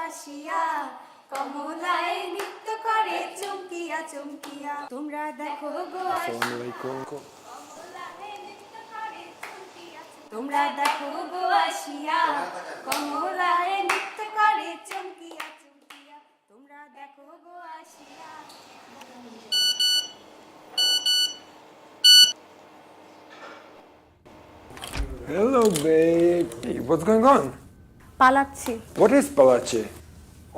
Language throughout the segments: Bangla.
আসিয়া কমলায় নৃত্য করে চমকিয়া চমকিয়া তোমরা দেখো গো তোমরা দেখো গো আসিয়া কমলায় নৃত্য করে চমকিয়া চমকিয়া তোমরা দেখো গো আসিয়া। Hello, babe. Hey, what's going on? পালাচ্ছি। What is palache?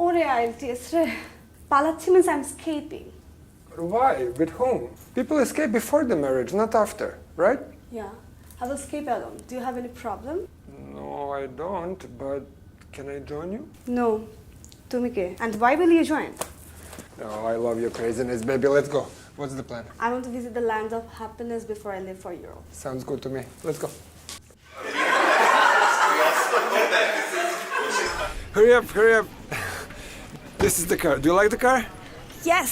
ওরে আইএলটিএস রে, পালাচ্ছি means I'm escaping. Why? With whom? People escape before the marriage, not after, right? Yeah, I'll escape alone. Do you have any problem? No, I don't, but can I join you? No. তুমি কে? And why will you join? No, I love your craziness, baby. Let's go. What's the plan? I want to visit the land of happiness before I leave for Europe. Sounds good to me. Let's go. Hurry up, hurry up. This is the car. Do you like the car? Yes.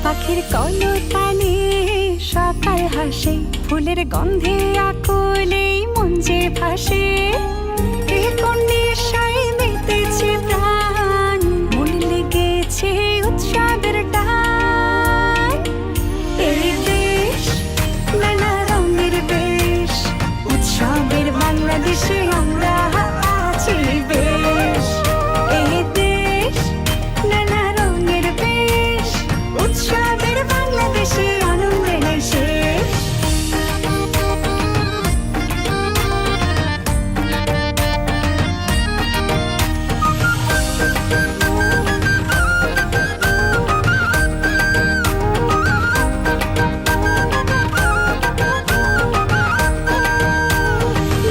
পাখির কলতানে সকাল হাসে, ফুলের গন্ধে আকুলেই মন যে ভাসে, এ কোন নেশায় মেতেছে প্রাণ, মন লেগেছে উৎসবের টান। এই দেশ নানা রঙের বেশ, উৎসবের বাংলাদেশে আমরা আছি বেশ। এই দেশ নানা রঙের বেশ, উৎসবের বাংলাদেশে আনন্দে নেই শেষ।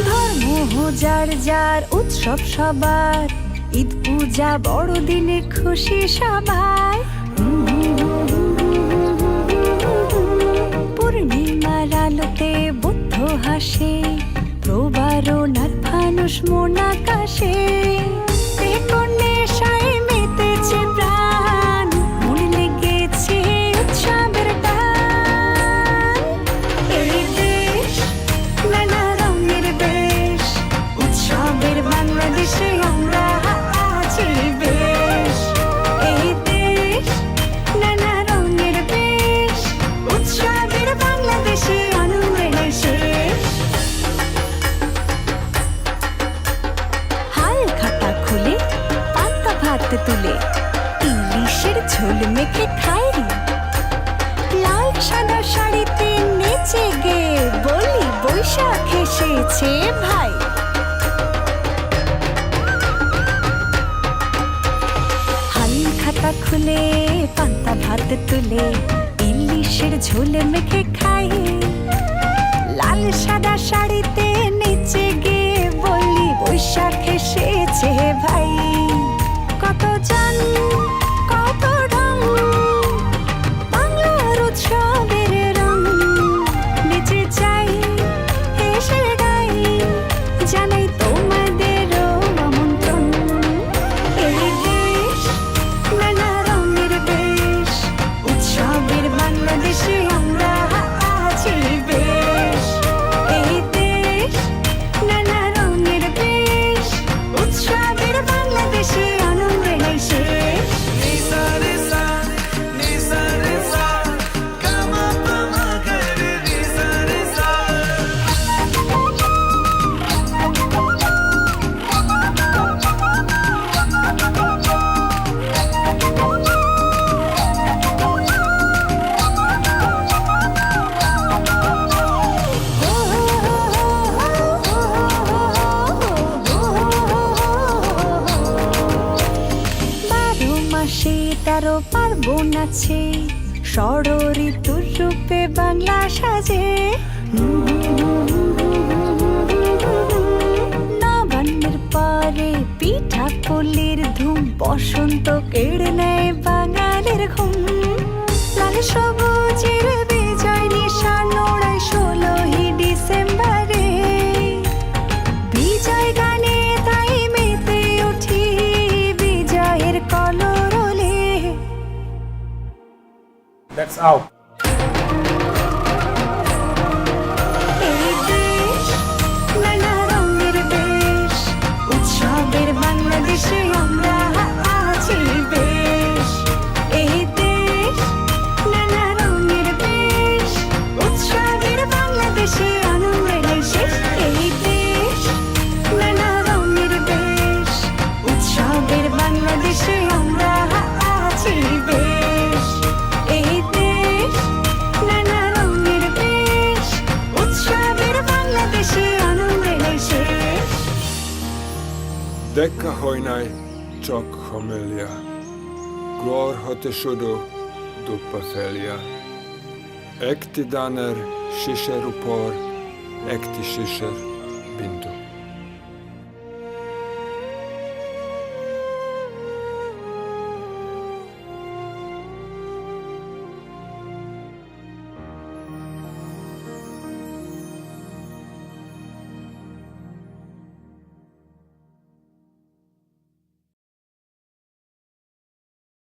ধর্ম যার যার, উৎসব সবার, ঈদ পূজা বড়দিনে খুশি সবাই। পূর্ণিমার আলোতে বুদ্ধ হাসে, প্রবারণার ফানুষ মন আকাশে, এ কোন নেশায় মেতেছে প্রাণ, মন লেগেছে উৎসবের টান। এই দেশ নানা রঙের বেশ, উৎসবের বাংলাদেশে আমরা আছি বেশ। এই দেশ নানা রঙের বেশ, উৎসবের বাংলাদেশে আনন্দে নেই শেষ। হাল খাতা খুলে পান্তা ভাত তুলে, ইলিশের ঝোল মেখে খাই, লাল সাদা শাড়িতে নেচে গে বলি বৈশাখ এসেছে ভাই। হাল খাতা খুলে পান্তা ভাত তুলে, ইলিশের ঝোল মেখে খাই, লাল সাদা শাড়িতে নেচে গে বলি বৈশাখ এসেছে ভাই। কত জন কত রং, বাংলার উৎসবের রং, নেচে যাই হেসে গাই, জানাই তোমাদেরও আমন্ত্রণ। এই দেশ নানা রঙের বেশ, উৎসবের বাংলাদেশে আমরা আছি বেশ। এই দেশ নানা রঙের বেশ, উৎসবের বাংলাদেশে আনন্দে নেই শেষ। মাসে 13 পার্বণ আছে, ষড়ঋতুর রূপে বাংলা সাজে। নবান্নের পরে পিঠা পুলির ধুম, বসন্ত কেড়ে নেয় বাঙালির ঘুম। লাল সবুজের বিজয় নিশান ওড়ায় 16ই ডিসেম্বরে। বিজয় গানে তাই মেতে উঠি বিজয়ের কলরলে। That's out. এই দেশ নানা রঙের দেশ, উৎসবের বাংলাদেশে আমরা আছি বেশ। এই দেশ নানা রঙের দেশ, উৎসবের বাংলাদেশে আনন্দের শেষ। এই দেশ নানা রঙের দেশ, উৎসবের বাংলাদেশে আমরা আছি বেশ। এই দেশ নানা রঙের দেশ, উৎসবের বাংলাদেশে আনন্দের শেষ। দেখা হয় নাই চোখ হমেলিয়া, ঘর হতে শুধু দুপা ফেলিয়া। একটি দানের শীষের উপর একটি শীষের বিন্দু।